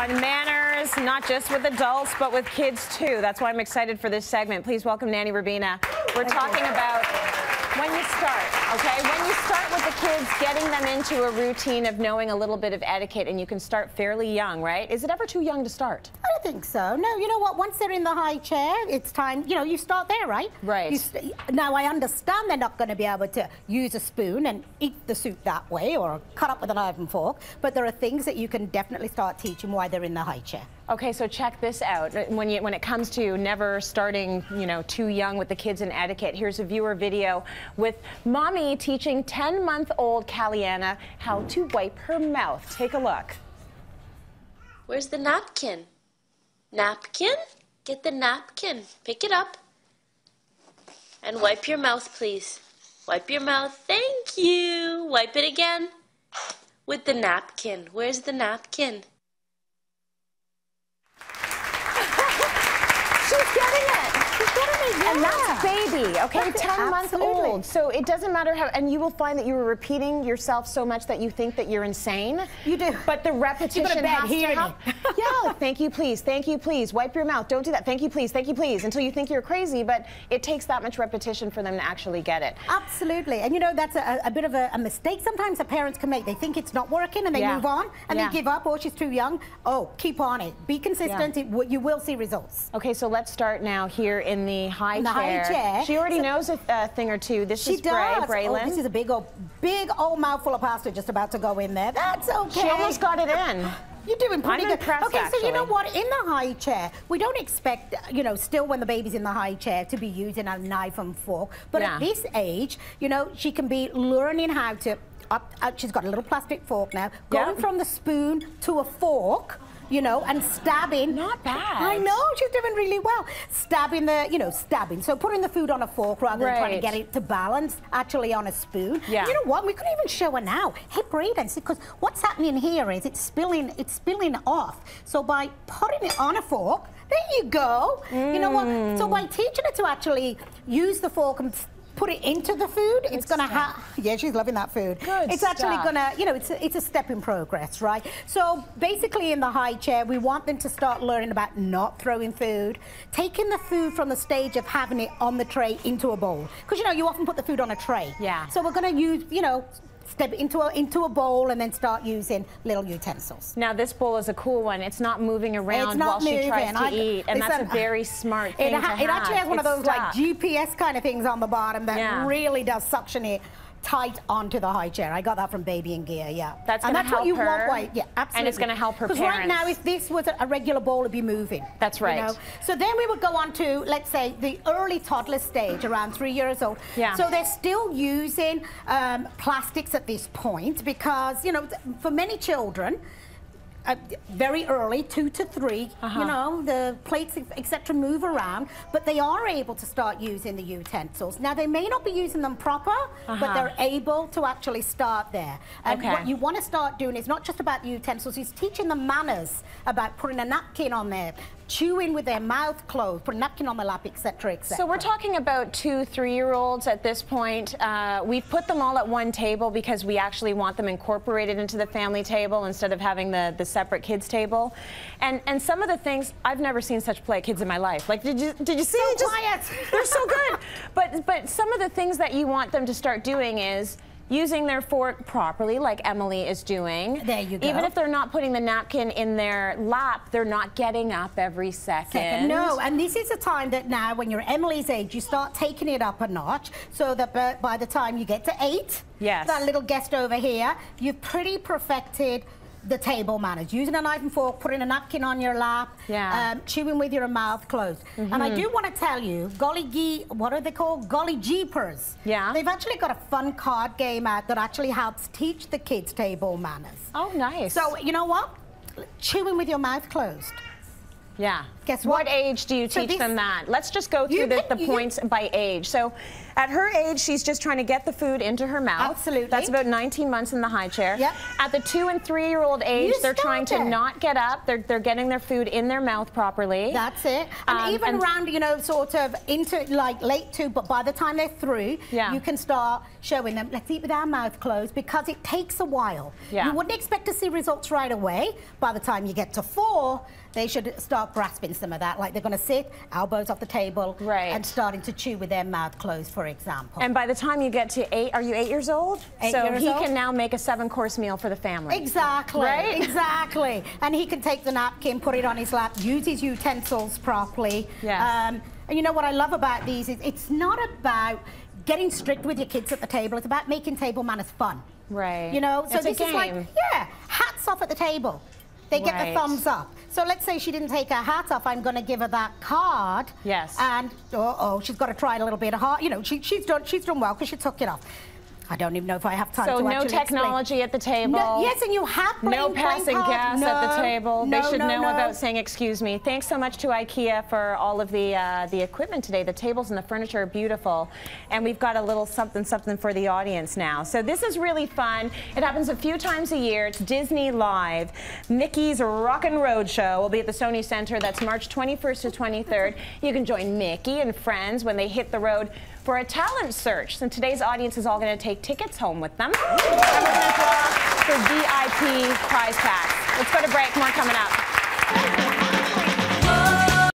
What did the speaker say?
on manners, not just with adults, but with kids too. That's why I'm excited for this segment. Please welcome Nanny Robina. We're talking about when you start, okay? When you start with the kids, getting them into a routine of knowing a little bit of etiquette, and you can start fairly young, right? Is it ever too young to start? I don't think so. No, you know what? Once they're in the high chair, it's time, you start there, right? Right. Now, I understand they're not going to be able to use a spoon and eat the soup that way or cut up with a knife and fork, but there are things that you can definitely start teaching while they're in the high chair. Okay, so check this out. When it comes to never starting, too young with the kids in etiquette, here's a viewer video with mommy teaching 10-month-old Caliana how to wipe her mouth. Take a look. Where's the napkin? Napkin? Get the napkin. Pick it up. And wipe your mouth, please. Wipe your mouth. Thank you. Wipe it again. With the napkin. Where's the napkin? She's getting it. She's getting it, yeah. And that's baby, okay? 10 months old. So it doesn't matter how, and you will find that you are repeating yourself so much that you think that you're insane. You do. But the repetition has to happen. Yeah, thank you, please. Thank you, please. Wipe your mouth. Don't do that. Thank you, please. Thank you, please. Until you think you're crazy, but it takes that much repetition for them to actually get it. Absolutely. And that's a bit of a mistake sometimes that parents can make. They think it's not working and they move on and they give up. Oh, she's too young. Oh, keep on it. Be consistent. You will see results. Okay, so let's start now here in the high chair. She already knows a thing or two. This is Braylon. Oh, this is a big old mouthful of pasta just about to go in there. That's okay. She almost got it in. You're doing pretty good. Okay, actually. so you know what? In the high chair, we don't expect, still when the baby's in the high chair to be using a knife and fork. But at this age, she can be learning how to, she's got a little plastic fork now, going from the spoon to a fork, and stabbing. Not bad. I know, she's doing really well. Stabbing stabbing. So putting the food on a fork rather than trying to get it to balance actually on a spoon. Yeah. You know what? We could even show her now. Hey, Braden, because what's happening here is it's spilling off. So by putting it on a fork, there you go. You know what? So by teaching her to actually use the fork and put it into the food, it's gonna have, she's loving that food. It's actually gonna, it's a step in progress, right? So basically in the high chair, we want them to start learning about not throwing food, taking the food from the stage of having it on the tray into a bowl. Because you often put the food on a tray. Yeah. So we're gonna use, step it into a bowl and then start using little utensils. Now this bowl is a cool one. It's not moving around while she tries to eat, and that's a very smart thing to have. It actually has one of those like GPS kind of things on the bottom that really does suction it tight onto the high chair. I got that from Baby in Gear, That's going to help what you her. Want, yeah, absolutely. And it's going to help her parents. Because right now, if this was a regular bowl, it'd be moving. That's right. So then we would go on to, let's say, the early toddler stage, around 3 years old. Yeah. So they're still using plastics at this point because, for many children, very early, 2 to 3, the plates, etc., move around, but they are able to start using the utensils. Now, they may not be using them proper, but they're able to actually start there. And what you want to start doing is not just about the utensils, it's teaching them manners about putting a napkin on there, chewing with their mouth closed, put a napkin on the lap, etc., etc. So we're talking about 2, 3-year-olds at this point. We've put them all at one table because we actually want them incorporated into the family table instead of having the separate kids table. And some of the things, I've never seen such play kids in my life. Like, did you see? So quiet. They're so good. But some of the things that you want them to start doing is using their fork properly, like Emily is doing. There you go. Even if they're not putting the napkin in their lap, they're not getting up every second. No, and this is a time that now, when you're Emily's age, you start taking it up a notch, so that by the time you get to 8, that little guest over here, you've pretty perfected the table manners, using a knife and fork, putting a napkin on your lap, chewing with your mouth closed. And I do want to tell you, what are they called? Golly Jeepers. Yeah. They've actually got a fun card game out that actually helps teach the kids table manners. Oh, nice. So, you know what? Chewing with your mouth closed. Yeah. Guess what? What age do you teach them that? Let's just go through the points by age. So at her age, she's just trying to get the food into her mouth. Absolutely. That's about 19 months in the high chair. Yep. At the 2- and 3-year-old age, they're trying to not get up. They're getting their food in their mouth properly. That's it. And even around, you know, sort of into like late 2, but by the time they're through, you can start showing them, let's eat with our mouth closed, because it takes a while. Yeah. You wouldn't expect to see results right away. By the time you get to 4, they should start grasping some of that. Like they're going to sit, elbows off the table, and starting to chew with their mouth closed, for example. And by the time you get to 8, are you 8 years old? 8 so years he old. can now make a 7-course meal for the family. Exactly. Right? Exactly. And he can take the napkin, put it on his lap, use his utensils properly. Yes. And you know what I love about these is it's not about getting strict with your kids at the table. It's about making table manners fun. Right. You know, so It's a this is like, game. hats off at the table. They get the thumbs up. So let's say she didn't take her hat off. I'm going to give her that card. Yes. And she's got to try it a little bit hard. You know, she's done well because she took it off. I don't even know if I have time to actually no technology at the table. No, yes, and you have no passing gas at the table. They should know no. about saying excuse me. Thanks so much to IKEA for all of the equipment today. The tables and the furniture are beautiful, and we've got a little something for the audience now. So this is really fun. It happens a few times a year. It's Disney Live. Mickey's Rockin' Road Show will be at the Sony Center. That's March 21st to 23rd. You can join Mickey and friends when they hit the road for a talent search. And today's audience is all going to take tickets home with them. And we're going to draw for VIP prize packs. Let's go to break. More coming up.